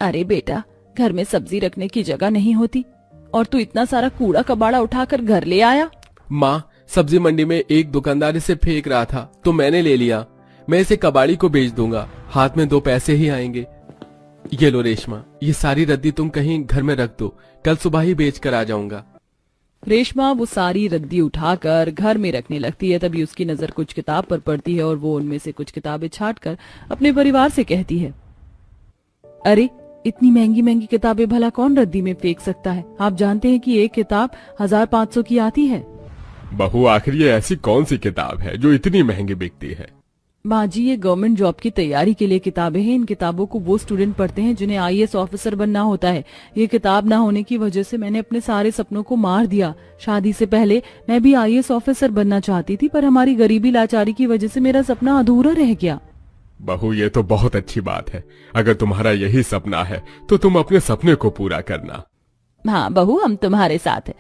अरे बेटा, घर में सब्जी रखने की जगह नहीं होती और तू इतना सारा कूड़ा कबाड़ा उठाकर घर ले आया। माँ, सब्जी मंडी में एक दुकानदार इसे फेंक रहा था तो मैंने ले लिया। मैं इसे कबाड़ी को बेच दूंगा, हाथ में 2 पैसे ही आएंगे। ये लो रेशमा, ये सारी रद्दी तुम कहीं घर में रख दो, कल सुबह ही बेच कर आ जाऊंगा। रेशमा वो सारी रद्दी उठाकर घर में रखने लगती है। तभी उसकी नजर कुछ किताब पर पड़ती है और वो उनमें से कुछ किताबें छांटकर अपने परिवार से कहती है, अरे इतनी महंगी महंगी किताबें भला कौन रद्दी में फेंक सकता है? आप जानते हैं कि एक किताब 1500 की आती है। बहू, आखिर ये ऐसी कौन सी किताब है जो इतनी महंगी बिकती है? माँ जी, ये गवर्नमेंट जॉब की तैयारी के लिए किताबें हैं। इन किताबों को वो स्टूडेंट पढ़ते हैं जिन्हें आईएएस ऑफिसर बनना होता है। ये किताब ना होने की वजह से मैंने अपने सारे सपनों को मार दिया। शादी से पहले मैं भी आईएएस ऑफिसर बनना चाहती थी, पर हमारी गरीबी लाचारी की वजह से मेरा सपना अधूरा रह गया। बहू, ये तो बहुत अच्छी बात है। अगर तुम्हारा यही सपना है तो तुम अपने सपने को पूरा करना। हाँ बहू, हम तुम्हारे साथ हैं।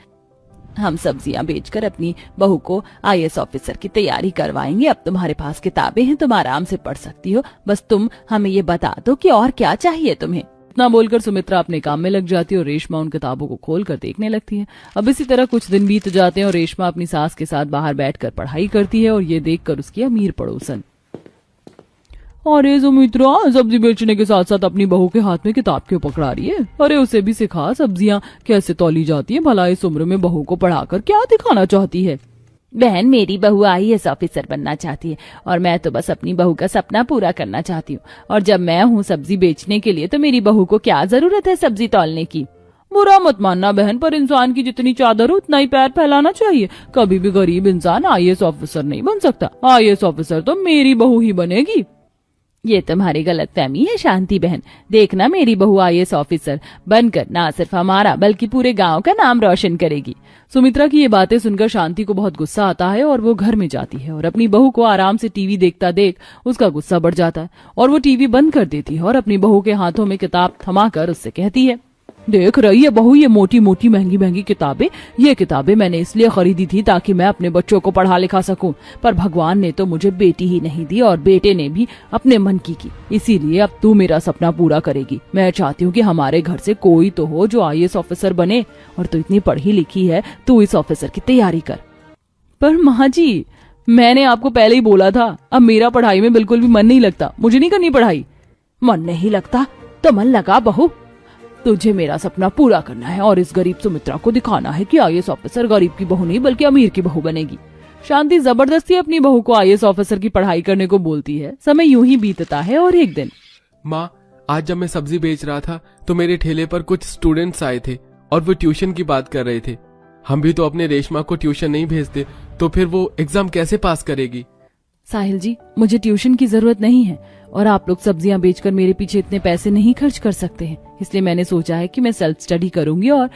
हम सब्जियां बेचकर अपनी बहू को आईएएस ऑफिसर की तैयारी करवाएंगे। अब तुम्हारे पास किताबें हैं, तुम आराम से पढ़ सकती हो। बस तुम हमें ये बता दो कि और क्या चाहिए तुम्हें। इतना बोलकर सुमित्रा अपने काम में लग जाती है और रेशमा उन किताबों को खोलकर देखने लगती है। अब इसी तरह कुछ दिन बीत जाते हैं और रेशमा अपनी सास के साथ बाहर बैठकर पढ़ाई करती है और ये देखकर उसकी अमीर पड़ोसन, अरे सुमित्रा सब्जी बेचने के साथ साथ अपनी बहू के हाथ में किताब क्यों पकड़ा रही है? अरे उसे भी सिखा सब्जियां कैसे तौली जाती है। भला इस उम्र में बहू को पढ़ाकर क्या दिखाना चाहती है? बहन, मेरी बहू आईएएस ऑफिसर बनना चाहती है और मैं तो बस अपनी बहू का सपना पूरा करना चाहती हूँ। और जब मैं हूँ सब्जी बेचने के लिए तो मेरी बहू को क्या जरूरत है सब्जी तौलने की? बुरा मत मानना बहन, पर इंसान की जितनी चादर हो उतना ही पैर फैलाना चाहिए। कभी भी गरीब इंसान आईएएस ऑफिसर नहीं बन सकता। आईएएस ऑफिसर तो मेरी बहू ही बनेगी। ये तुम्हारी गलतफहमी है शांति बहन। देखना, मेरी बहू आईएएस ऑफिसर बनकर ना सिर्फ हमारा बल्कि पूरे गांव का नाम रोशन करेगी। सुमित्रा की ये बातें सुनकर शांति को बहुत गुस्सा आता है और वो घर में जाती है और अपनी बहू को आराम से टीवी देखता देख उसका गुस्सा बढ़ जाता है और वो टीवी बंद कर देती है और अपनी बहू के हाथों में किताब थमाकर उससे कहती है, देख रही है बहू, ये मोटी मोटी महंगी महंगी किताबें, ये किताबें मैंने इसलिए खरीदी थी ताकि मैं अपने बच्चों को पढ़ा लिखा सकूं। पर भगवान ने तो मुझे बेटी ही नहीं दी और बेटे ने भी अपने मन की इसीलिए अब तू मेरा सपना पूरा करेगी। मैं चाहती हूँ कि हमारे घर से कोई तो हो जो आईएएस ऑफिसर बने और तू इतनी पढ़ी लिखी है, तू इस ऑफिसर की तैयारी कर। पर माँ जी, मैंने आपको पहले ही बोला था, अब मेरा पढ़ाई में बिल्कुल भी मन नहीं लगता। मुझे नहीं करनी पढ़ाई। मन नहीं लगता तो मन लगा बहू। तुझे मेरा सपना पूरा करना है और इस गरीब सुमित्रा को दिखाना है कि आईएएस ऑफिसर गरीब की बहू नहीं बल्कि अमीर की बहू बनेगी। शांति जबरदस्ती अपनी बहू को आईएएस ऑफिसर की पढ़ाई करने को बोलती है। समय यूं ही बीतता है और एक दिन, माँ, आज जब मैं सब्जी बेच रहा था तो मेरे ठेले पर कुछ स्टूडेंट्स आए थे और वो ट्यूशन की बात कर रहे थे। हम भी तो अपने रेशमा को ट्यूशन नहीं भेजते तो फिर वो एग्जाम कैसे पास करेगी? साहिल जी, मुझे ट्यूशन की जरूरत नहीं है और आप लोग सब्जियां बेचकर मेरे पीछे इतने पैसे नहीं खर्च कर सकते हैं। इसलिए मैंने सोचा है कि मैं सेल्फ स्टडी करूंगी और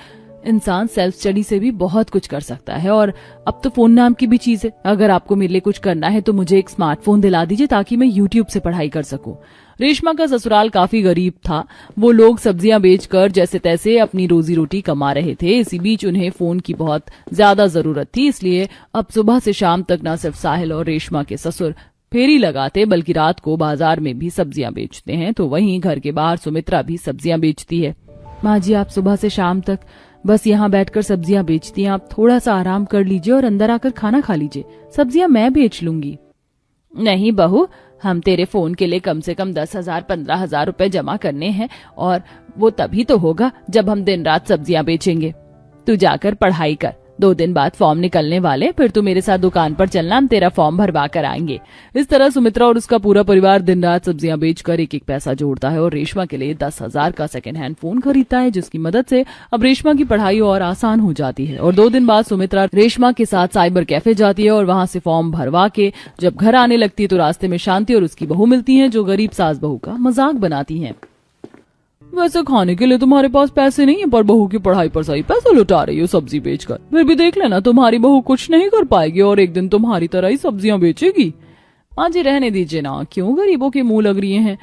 इंसान सेल्फ स्टडी से भी बहुत कुछ कर सकता है। और अब तो फोन नाम की भी चीज है। अगर आपको मेरे लिए कुछ करना है तो मुझे एक स्मार्टफोन दिला दीजिए ताकि मैं यूट्यूब से पढ़ाई कर सकूं। रेशमा का ससुराल काफी गरीब था। वो लोग सब्जियां बेचकर जैसे तैसे अपनी रोजी रोटी कमा रहे थे। इसी बीच उन्हें फोन की बहुत ज्यादा जरूरत थी। इसलिए अब सुबह से शाम तक न सिर्फ साहिल और रेशमा के ससुर फेरी लगाते बल्कि रात को बाजार में भी सब्जियां बेचते हैं। तो वहीं घर के बाहर सुमित्रा भी सब्जियां बेचती है। माँ जी, आप सुबह से शाम तक बस यहाँ बैठकर सब्जियां बेचती हैं। आप थोड़ा सा आराम कर लीजिए और अंदर आकर खाना खा लीजिए। सब्जियां मैं बेच लूंगी। नहीं बहू, हम तेरे फोन के लिए कम से कम 10,000-15,000 रुपए जमा करने हैं और वो तभी तो होगा जब हम दिन रात सब्जियां बेचेंगे। तू जाकर पढ़ाई कर। 2 दिन बाद फॉर्म निकलने वाले, फिर तू मेरे साथ दुकान पर चलना, हम तेरा फॉर्म भरवा कर आएंगे। इस तरह सुमित्रा और उसका पूरा परिवार दिन रात सब्जियां बेचकर एक एक पैसा जोड़ता है और रेशमा के लिए 10,000 का सेकंड हैंड फोन खरीदता है, जिसकी मदद से अब रेशमा की पढ़ाई और आसान हो जाती है। और 2 दिन बाद सुमित्रा रेशमा के साथ साइबर कैफे जाती है और वहां से फॉर्म भरवा के जब घर आने लगती है तो रास्ते में शांति और उसकी बहू मिलती है, जो गरीब सास बहू का मजाक बनाती है। वैसे खाने के लिए तुम्हारे पास पैसे नहीं है, पर बहू की पढ़ाई पर सही पैसा लुटा रही हो सब्जी बेचकर। फिर भी देख लेना, तुम्हारी बहू कुछ नहीं कर पाएगी और एक दिन तुम्हारी तरह ही सब्जियां बेचेगी। माँ जी, रहने दीजिए ना, क्यों गरीबों के मुंह लग रही हैं।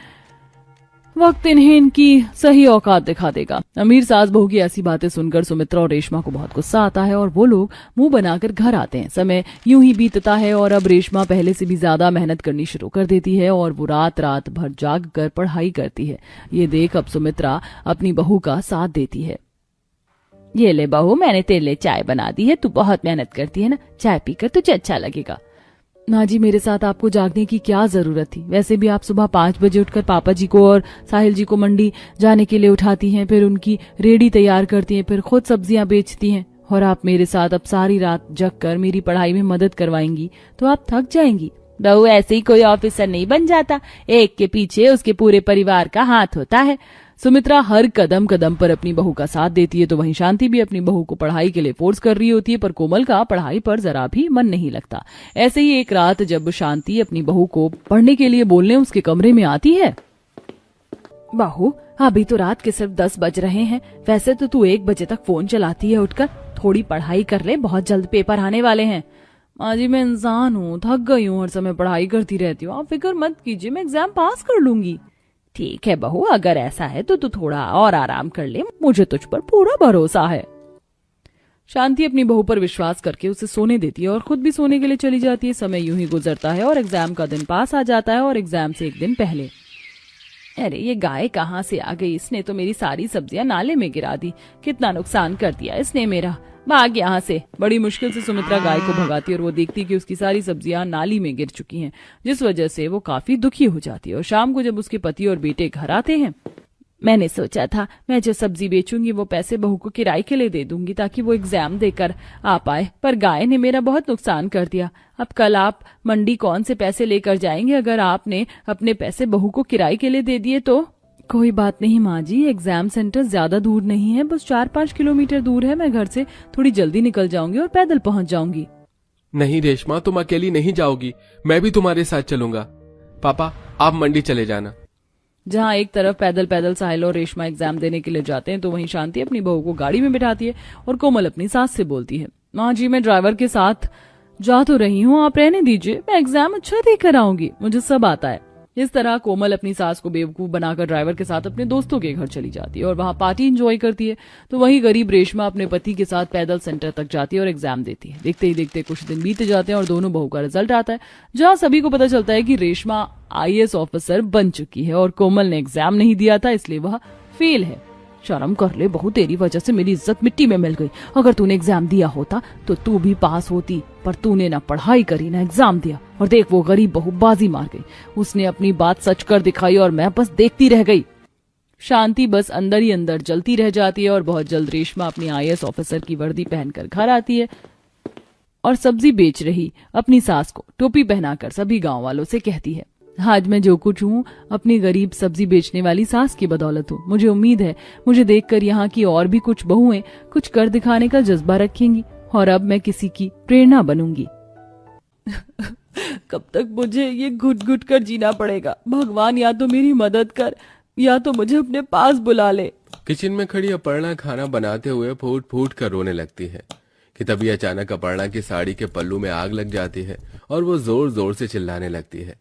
वक्त इन्हें इनकी सही औकात दिखा देगा। अमीर सास बहू की ऐसी बातें सुनकर सुमित्रा और रेशमा को बहुत गुस्सा आता है और वो लोग मुंह बनाकर घर आते हैं। समय यूं ही बीतता है और अब रेशमा पहले से भी ज्यादा मेहनत करनी शुरू कर देती है और वो रात रात भर जाग कर पढ़ाई करती है। ये देख अब सुमित्रा अपनी बहू का साथ देती है। ये ले बहू, मैंने तेरे लिए चाय बना दी है, तू बहुत मेहनत करती है ना, चाय पीकर तुझे अच्छा लगेगा। माँ जी, मेरे साथ आपको जागने की क्या जरूरत थी? वैसे भी आप सुबह 5 बजे उठकर पापा जी को और साहिल जी को मंडी जाने के लिए उठाती हैं, फिर उनकी रेडी तैयार करती हैं, फिर खुद सब्जियां बेचती हैं और आप मेरे साथ अब सारी रात जग कर मेरी पढ़ाई में मदद करवाएंगी तो आप थक जाएंगी। बहू, ऐसे ही कोई ऑफिसर नहीं बन जाता, एक के पीछे उसके पूरे परिवार का हाथ होता है। सुमित्रा हर कदम कदम पर अपनी बहू का साथ देती है तो वहीं शांति भी अपनी बहू को पढ़ाई के लिए फोर्स कर रही होती है, पर कोमल का पढ़ाई पर जरा भी मन नहीं लगता। ऐसे ही एक रात जब शांति अपनी बहू को पढ़ने के लिए बोलने उसके कमरे में आती है। बहू, अभी तो रात के सिर्फ 10 बज रहे हैं, वैसे तो तू 1 बजे तक फोन चलाती है, उठकर थोड़ी पढ़ाई कर ले, बहुत जल्द पेपर आने वाले हैं। माँ जी, मैं इंसान हूँ, थक गई हूँ, हर समय पढ़ाई करती रहती हूँ, आप फिक्र मत कीजिए, मैं एग्जाम पास कर लूंगी। ठीक है बहू, अगर ऐसा है तो तू थोड़ा और आराम कर ले, मुझे तुझ पर पूरा भरोसा है। शांति अपनी बहू पर विश्वास करके उसे सोने देती है और खुद भी सोने के लिए चली जाती है। समय यूं ही गुजरता है और एग्जाम का दिन पास आ जाता है और एग्जाम से एक दिन पहले, अरे ये गाय कहाँ से आ गई, इसने तो मेरी सारी सब्जियां नाले में गिरा दी, कितना नुकसान कर दिया इसने मेरा, भाग यहाँ से। बड़ी मुश्किल से सुमित्रा गाय को भगाती है और वो देखती कि उसकी सारी सब्जियां नाली में गिर चुकी हैं, जिस वजह से वो काफी दुखी हो जाती है। और शाम को जब उसके पति और बेटे घर आते हैं, मैंने सोचा था मैं जो सब्जी बेचूंगी वो पैसे बहू को किराए के लिए दे दूंगी ताकि वो एग्जाम देकर आ पाए, पर गाय ने मेरा बहुत नुकसान कर दिया। अब कल आप मंडी कौन से पैसे लेकर जाएंगे अगर आपने अपने पैसे बहू को किराए के लिए दे दिए तो? कोई बात नहीं माँ जी, एग्जाम सेंटर ज्यादा दूर नहीं है, बस 4-5 किलोमीटर दूर है, मैं घर से थोड़ी जल्दी निकल जाऊंगी और पैदल पहुंच जाऊंगी। नहीं रेशमा, तुम अकेली नहीं जाओगी, मैं भी तुम्हारे साथ चलूंगा। पापा, आप मंडी चले जाना। जहाँ एक तरफ पैदल पैदल साहिल और रेशमा एग्जाम देने के लिए जाते हैं तो वहीं शांति अपनी बहू को गाड़ी में बिठाती है और कोमल अपनी सास से बोलती है, माँ जी, मैं ड्राइवर के साथ जा तो रही हूँ, आप रहने दीजिए, मैं एग्जाम अच्छा देकर आऊंगी, मुझे सब आता है। इस तरह कोमल अपनी सास को बेवकूफ बनाकर ड्राइवर के साथ अपने दोस्तों के घर चली जाती है और वहां पार्टी एंजॉय करती है। तो वहीं गरीब रेशमा अपने पति के साथ पैदल सेंटर तक जाती है और एग्जाम देती है। देखते ही देखते कुछ दिन बीत जाते हैं और दोनों बहू का रिजल्ट आता है, जहां सभी को पता चलता है कि रेशमा IAS ऑफिसर बन चुकी है और कोमल ने एग्जाम नहीं दिया था, इसलिए वह फेल है। शर्म कर ले बहू, तेरी वजह से मेरी इज्जत मिट्टी में मिल गई, अगर तूने एग्जाम दिया होता तो तू भी पास होती, पर तूने ना पढ़ाई करी ना एग्जाम दिया, और देख वो गरीब बहू बाजी मार गई, उसने अपनी बात सच कर दिखाई और मैं बस देखती रह गई। शांति बस अंदर ही अंदर जलती रह जाती है और बहुत जल्द रेशमा अपनी IAS ऑफिसर की वर्दी पहनकर घर आती है और सब्जी बेच रही अपनी सास को टोपी पहनाकर सभी गांव वालों से कहती है, आज मैं जो कुछ हूँ अपनी गरीब सब्जी बेचने वाली सास की बदौलत हूँ। मुझे उम्मीद है मुझे देखकर यहाँ की और भी कुछ बहुएं कुछ कर दिखाने का जज्बा रखेंगी और अब मैं किसी की प्रेरणा बनूंगी। कब तक मुझे ये घुट घुट कर जीना पड़ेगा? भगवान या तो मेरी मदद कर या तो मुझे अपने पास बुला ले। किचन में खड़ी अपर्णा खाना बनाते हुए फूट फूट कर रोने लगती है कि तभी अचानक अपर्णा की साड़ी के पल्लू में आग लग जाती है और वो जोर जोर से चिल्लाने लगती है।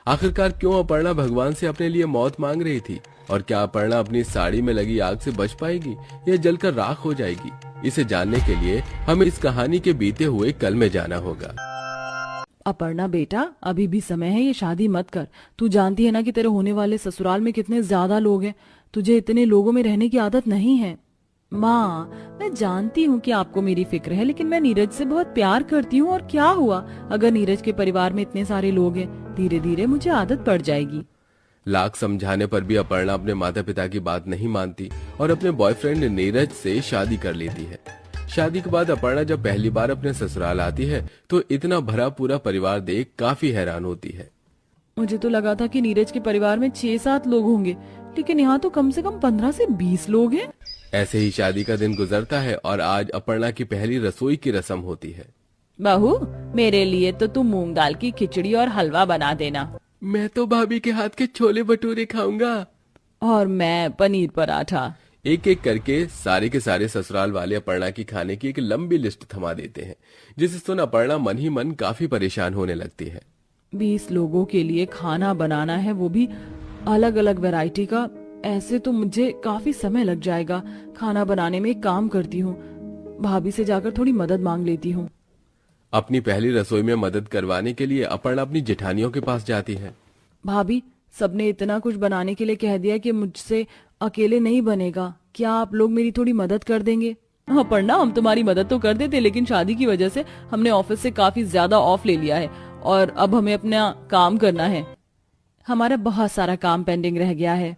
आखिरकार क्यों अपर्णा भगवान से अपने लिए मौत मांग रही थी और क्या अपर्णा अपनी साड़ी में लगी आग से बच पाएगी या जलकर राख हो जाएगी? इसे जानने के लिए हमें इस कहानी के बीते हुए कल में जाना होगा। अपर्णा बेटा, अभी भी समय है, ये शादी मत कर। तू जानती है ना कि तेरे होने वाले ससुराल में कितने ज्यादा लोग हैं, तुझे इतने लोगों में रहने की आदत नहीं है। माँ, मैं जानती हूँ कि आपको मेरी फिक्र है, लेकिन मैं नीरज से बहुत प्यार करती हूँ और क्या हुआ अगर नीरज के परिवार में इतने सारे लोग हैं, धीरे धीरे मुझे आदत पड़ जाएगी। लाख समझाने पर भी अपर्णा अपने माता पिता की बात नहीं मानती और अपने बॉयफ्रेंड नीरज से शादी कर लेती है। शादी के बाद अपर्णा जब पहली बार अपने ससुराल आती है तो इतना भरा पूरा परिवार देख काफी हैरान होती है। मुझे तो लगा था कि नीरज के परिवार में 6-7 लोग होंगे, लेकिन यहाँ तो कम से कम 15 से 20 लोग हैं। ऐसे ही शादी का दिन गुजरता है और आज अपर्णा की पहली रसोई की रस्म होती है। बहू, मेरे लिए तो तुम मूंग दाल की खिचड़ी और हलवा बना देना। मैं तो भाभी के हाथ के छोले भटूरे खाऊंगा। और मैं पनीर पराठा। एक एक करके सारे के सारे ससुराल वाले अपर्णा की खाने की एक लंबी लिस्ट थमा देते हैं, जिसे सुन अपर्णा मन ही मन काफी परेशान होने लगती है। 20 लोगों के लिए खाना बनाना है, वो भी अलग अलग वैरायटी का। ऐसे तो मुझे काफी समय लग जाएगा खाना बनाने में। एक काम करती हूँ, भाभी से जाकर थोड़ी मदद मांग लेती हूँ। अपनी पहली रसोई में मदद करवाने के लिए अपर्णा अपनी जेठानियों के पास जाती है। भाभी, सबने इतना कुछ बनाने के लिए कह दिया कि मुझसे अकेले नहीं बनेगा, क्या आप लोग मेरी थोड़ी मदद कर देंगे? अपर्णा, हम तुम्हारी मदद तो कर देते, लेकिन शादी की वजह से हमने ऑफिस से काफी ज्यादा ऑफ ले लिया है और अब हमें अपना काम करना है। हमारा बहुत सारा काम पेंडिंग रह गया है।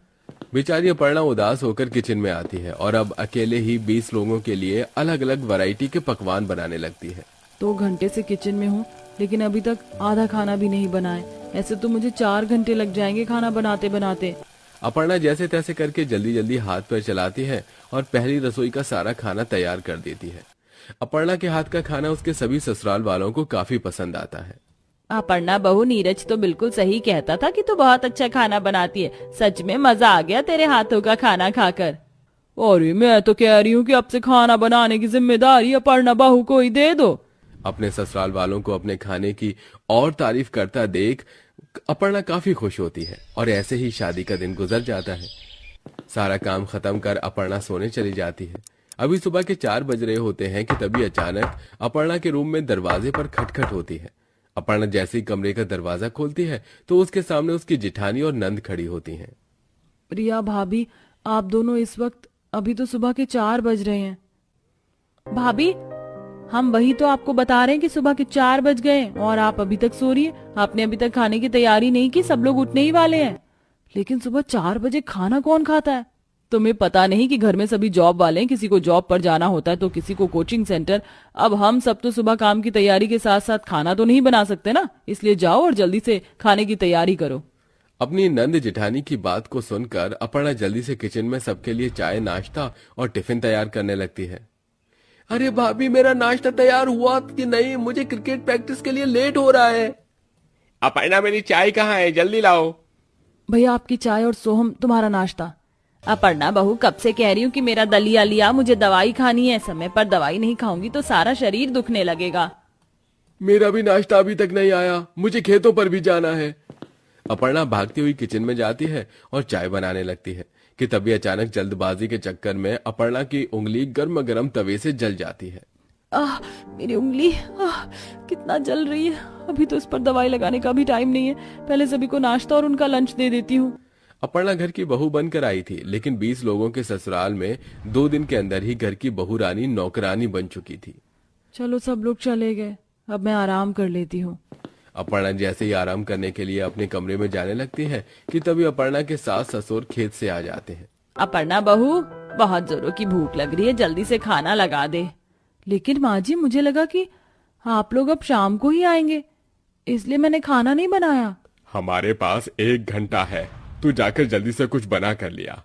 बेचारी अपर्णा उदास होकर किचन में आती है और अब अकेले ही 20 लोगों के लिए अलग अलग वैरायटी के पकवान बनाने लगती है। 2 घंटे से किचन में हूँ, लेकिन अभी तक आधा खाना भी नहीं बना है। ऐसे तो मुझे 4 घंटे लग जाएंगे खाना बनाते बनाते। अपर्णा जैसे तैसे करके जल्दी जल्दी हाथ पैर चलाती है और पहली रसोई का सारा खाना तैयार कर देती है। अपर्णा के हाथ का खाना उसके सभी ससुराल वालों को काफी पसंद आता है। अपर्णा बहू, नीरज तो बिल्कुल सही कहता था कि तू बहुत अच्छा खाना बनाती है। सच में मजा आ गया तेरे हाथों का खाना खाकर। और मैं तो कह रही हूँ कि अब से खाना बनाने की जिम्मेदारी अपर्णा बहू को ही दे दो। अपने ससुराल वालों को अपने खाने की और तारीफ करता देख अपर्णा काफी खुश होती है और ऐसे ही शादी का दिन गुजर जाता है। सारा काम खत्म कर अपर्णा सोने चली जाती है। अभी सुबह के 4 बज रहे होते हैं कि तभी अचानक अपर्णा के रूम में दरवाजे पर खटखट होती है। अपर्णा जैसे ही कमरे का दरवाजा खोलती है तो उसके सामने उसकी जेठानी और नंद खड़ी होती हैं। रिया भाभी, आप दोनों इस वक्त, अभी तो सुबह के 4 बज रहे हैं। भाभी, हम वही तो आपको बता रहे हैं कि सुबह के 4 बज गए और आप अभी तक सो रही हैं। आपने अभी तक खाने की तैयारी नहीं की, सब लोग उठने ही वाले हैं। लेकिन सुबह 4 बजे खाना कौन खाता है? तुम्हें पता नहीं कि घर में सभी जॉब वाले हैं, किसी को जॉब पर जाना होता है तो किसी को कोचिंग सेंटर। अब हम सब तो सुबह काम की तैयारी के साथ साथ खाना तो नहीं बना सकते ना, इसलिए जाओ और जल्दी से खाने की तैयारी करो। अपनी नंद जेठानी की बात को सुनकर अपर्णा जल्दी से किचन में सबके लिए चाय, नाश्ता और टिफिन तैयार करने लगती है। अरे भाभी, मेरा नाश्ता तैयार हुआ कि नहीं? मुझे क्रिकेट प्रैक्टिस के लिए लेट हो रहा है। अपर्णा, मेरी चाय कहाँ है? जल्दी लाओ। भैया, आपकी चाय और सोहम तुम्हारा नाश्ता। अपर्णा बहू, कब से कह रही हूँ कि मेरा दलिया लिया, मुझे दवाई खानी है। समय पर दवाई नहीं खाऊंगी तो सारा शरीर दुखने लगेगा। मेरा भी नाश्ता अभी तक नहीं आया, मुझे खेतों पर भी जाना है। अपर्णा भागती हुई किचन में जाती है और चाय बनाने लगती है कि तभी अचानक जल्दबाजी के चक्कर में अपर्णा की उंगली गर्म गर्म तवे से जल जाती है। मेरी उंगली कितना जल रही है। अभी तो इस पर दवाई लगाने का भी टाइम नहीं है। पहले सभी को नाश्ता और उनका लंच दे देती हूँ। अपर्णा घर की बहू बनकर आई थी, लेकिन 20 लोगों के ससुराल में 2 दिन के अंदर ही घर की बहू रानी नौकरानी बन चुकी थी। चलो, सब लोग चले गए, अब मैं आराम कर लेती हूँ। अपर्णा जैसे ही आराम करने के लिए अपने कमरे में जाने लगती है कि तभी अपर्णा के सास ससुर खेत से आ जाते हैं। अपर्णा बहू, बहुत जोरों की भूख लग रही है, जल्दी से खाना लगा दे। लेकिन माँ जी, मुझे लगा कि आप लोग अब शाम को ही आएंगे, इसलिए मैंने खाना नहीं बनाया। हमारे पास 1 घंटा है, तू जाकर जल्दी से कुछ बना कर लिया।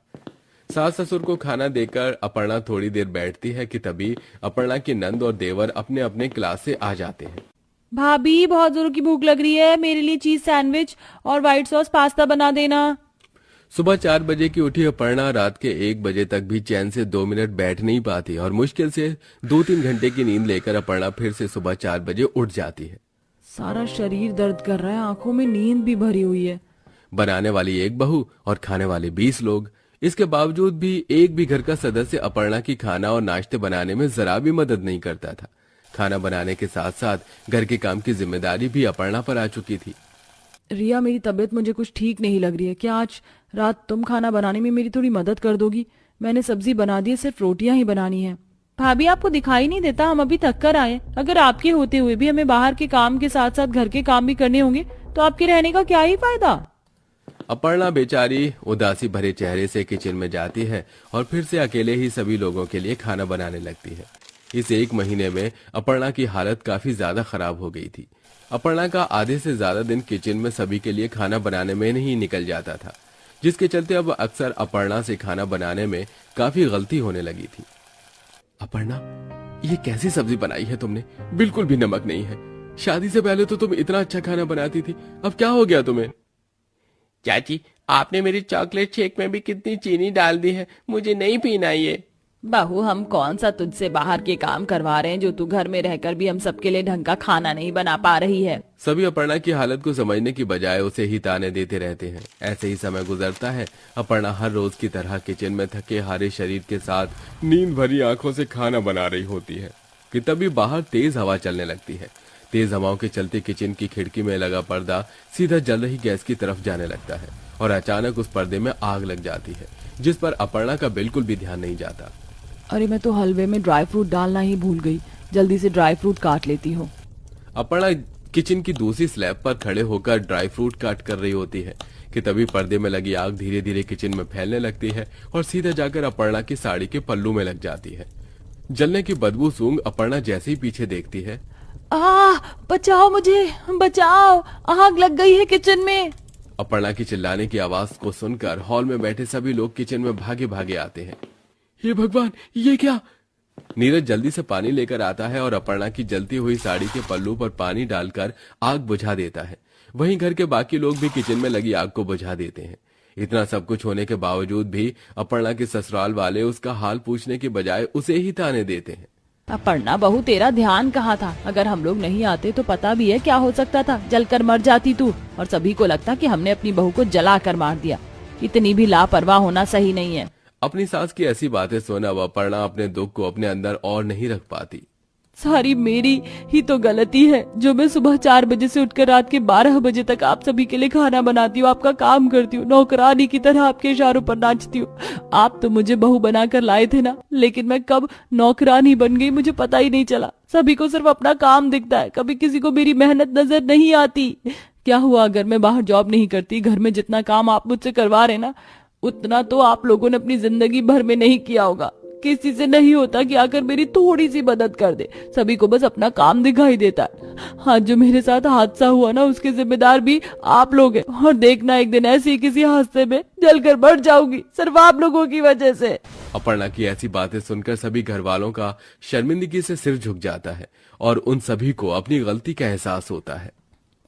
सास ससुर को खाना देकर अपर्णा थोड़ी देर बैठती है कि तभी अपर्णा की नंद और देवर अपने अपने क्लास से आ जाते हैं। भाभी, बहुत जोरों की भूख लग रही है, मेरे लिए चीज सैंडविच और व्हाइट सॉस पास्ता बना देना। सुबह 4 बजे की उठी अपर्णा रात के 1 बजे तक भी चैन से 2 मिनट बैठ नहीं पाती और मुश्किल से 2-3 घंटे की नींद लेकर अपर्णा फिर से सुबह 4 बजे उठ जाती है। सारा शरीर दर्द कर रहा है, आंखों में नींद भी भरी हुई है। बनाने वाली 1 बहू और खाने वाले 20 लोग, इसके बावजूद भी एक भी घर का सदस्य अपर्णा की खाना और नाश्ते बनाने में जरा भी मदद नहीं करता था। खाना बनाने के साथ साथ घर के काम की जिम्मेदारी भी अपर्णा पर आ चुकी थी। रिया, मेरी तबीयत मुझे कुछ ठीक नहीं लग रही है। क्या आज रात तुम खाना बनाने में मेरी थोड़ी मदद कर दोगी? मैंने सब्जी बना दी है, सिर्फ रोटियां ही बनानी है। भाभी, आपको दिखाई नहीं देता हम अभी थक कर आए? अगर आपके होते हुए भी हमें बाहर के काम के साथ साथ घर के काम भी करने होंगे तो आपके रहने का क्या ही फायदा? अपर्णा बेचारी उदासी भरे चेहरे से किचन में जाती है और फिर से अकेले ही सभी लोगों के लिए खाना बनाने लगती है। इस 1 महीने में अपर्णा की हालत काफी ज्यादा खराब हो गई थी। अपर्णा का आधे से ज्यादा दिन किचन में सभी के लिए खाना बनाने में नहीं निकल जाता था, जिसके चलते अब अक्सर अपर्णा से खाना बनाने में काफी गलती होने लगी थी। अपर्णा, ये कैसी सब्जी बनाई है तुमने? बिल्कुल भी नमक नहीं है। शादी से पहले तो तुम इतना अच्छा खाना बनाती थी, अब क्या हो गया तुम्हें? चाची, आपने मेरी चॉकलेट शेक में भी कितनी चीनी डाल दी है, मुझे नहीं पीना ये। बहू, हम कौन सा तुझसे बाहर के काम करवा रहे हैं जो तू घर में रहकर भी हम सबके लिए ढंग का खाना नहीं बना पा रही है। सभी अपर्णा की हालत को समझने की बजाय उसे ही ताने देते रहते हैं। ऐसे ही समय गुजरता है। अपर्णा हर रोज की तरह किचन में थके हारे शरीर के साथ नींद भरी आंखों से खाना बना रही होती है कि तभी बाहर तेज हवा चलने लगती है। तेज हवाओं के चलते किचन की खिड़की में लगा पर्दा सीधा जल रही गैस की तरफ जाने लगता है और अचानक उस पर्दे में आग लग जाती है, जिस पर अपर्णा का बिल्कुल भी ध्यान नहीं जाता। अरे, मैं तो हलवे में ड्राई फ्रूट डालना ही भूल गई। जल्दी से ड्राई फ्रूट काट लेती हूँ। अपर्णा किचन की दूसरी स्लैब पर खड़े होकर ड्राई फ्रूट काट कर रही होती है कि तभी पर्दे में लगी आग धीरे धीरे किचन में फैलने लगती है और सीधा जाकर अपर्णा की साड़ी के पल्लू में लग जाती है। जलने की बदबू सूंघ अपर्णा जैसे ही पीछे देखती है। बचाओ मुझे, बचाओ, आग लग गई है किचन में। अपर्णा की चिल्लाने की आवाज को सुनकर हॉल में बैठे सभी लोग किचन में भागे भागे आते हैं। हे भगवान, ये क्या? नीरज जल्दी से पानी लेकर आता है और अपर्णा की जलती हुई साड़ी के पल्लू पर पानी डालकर आग बुझा देता है। वहीं घर के बाकी लोग भी किचन में लगी आग को बुझा देते हैं। इतना सब कुछ होने के बावजूद भी अपर्णा के ससुराल वाले उसका हाल पूछने के बजाय उसे ही ताने देते हैं। अपर्णा बहू, तेरा ध्यान कहाँ था? अगर हम लोग नहीं आते तो पता भी है क्या हो सकता था। जलकर मर जाती तू और सभी को लगता कि हमने अपनी बहू को जला कर मार दिया। इतनी भी लापरवाह होना सही नहीं है। अपनी सास की ऐसी बातें सुन अब अपर्णा अपने दुख को अपने अंदर और नहीं रख पाती। सारी मेरी ही तो गलती है जो मैं सुबह 4 बजे से उठकर रात के 12 बजे तक आप सभी के लिए खाना बनाती हूँ, आपका काम करती हूँ, नौकरानी की तरह आपके इशारों पर नाचती हूँ। आप तो मुझे बहू बनाकर लाए थे ना, लेकिन मैं कब नौकरानी बन गई मुझे पता ही नहीं चला। सभी को सिर्फ अपना काम दिखता है, कभी किसी को मेरी मेहनत नजर नहीं आती। क्या हुआ अगर मैं बाहर जॉब नहीं करती? घर में जितना काम आप मुझसे करवा रहे ना, उतना तो आप लोगों ने अपनी जिंदगी भर में नहीं किया होगा। किसी से नहीं होता कि आकर मेरी थोड़ी सी मदद कर दे। सभी को बस अपना काम दिखाई देता है। हाँ, जो मेरे साथ हादसा हुआ ना, उसके जिम्मेदार भी आप लोग हैं। और देखना, एक दिन ऐसे ही किसी हादसे में जलकर मर जाऊंगी, सिर्फ आप लोगों की वजह से। अपर्णा की ऐसी बातें सुनकर सभी घर वालों का शर्मिंदगी से सिर झुक जाता है और उन सभी को अपनी गलती का एहसास होता है।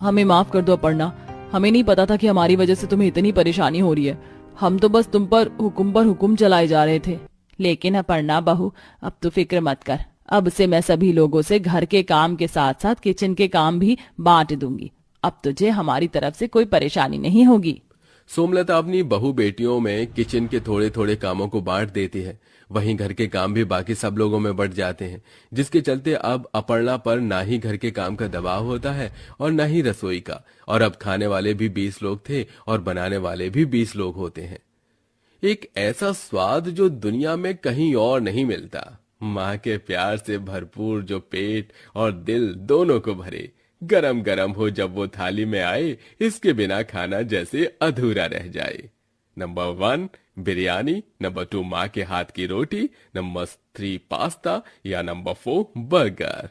हमें माफ कर दो अपर्णा, हमें नहीं पता था कि हमारी वजह से तुम्हें इतनी परेशानी हो रही है। हम तो बस तुम पर हुक्म चलाए जा रहे थे। लेकिन अपर्णा बहू, अब तो फिक्र मत कर। अब से मैं सभी लोगों से घर के काम के साथ साथ किचन के काम भी बांट दूंगी। अब तुझे हमारी तरफ से कोई परेशानी नहीं होगी। सोमलता अपनी बहू बेटियों में किचन के थोड़े थोड़े कामों को बांट देती है। वहीं घर के काम भी बाकी सब लोगों में बंट जाते हैं, जिसके चलते अब अपर्णा पर ना ही घर के काम का दबाव होता है और ना ही रसोई का। और अब खाने वाले भी 20 लोग थे और बनाने वाले भी 20 लोग होते हैं। एक ऐसा स्वाद जो दुनिया में कहीं और नहीं मिलता। माँ के प्यार से भरपूर जो पेट और दिल दोनों को भरे, गरम गरम हो जब वो थाली में आए, इसके बिना खाना जैसे अधूरा रह जाए। नंबर 1 बिरयानी, नंबर 2 माँ के हाथ की रोटी, नंबर 3 पास्ता या नंबर 4 बर्गर।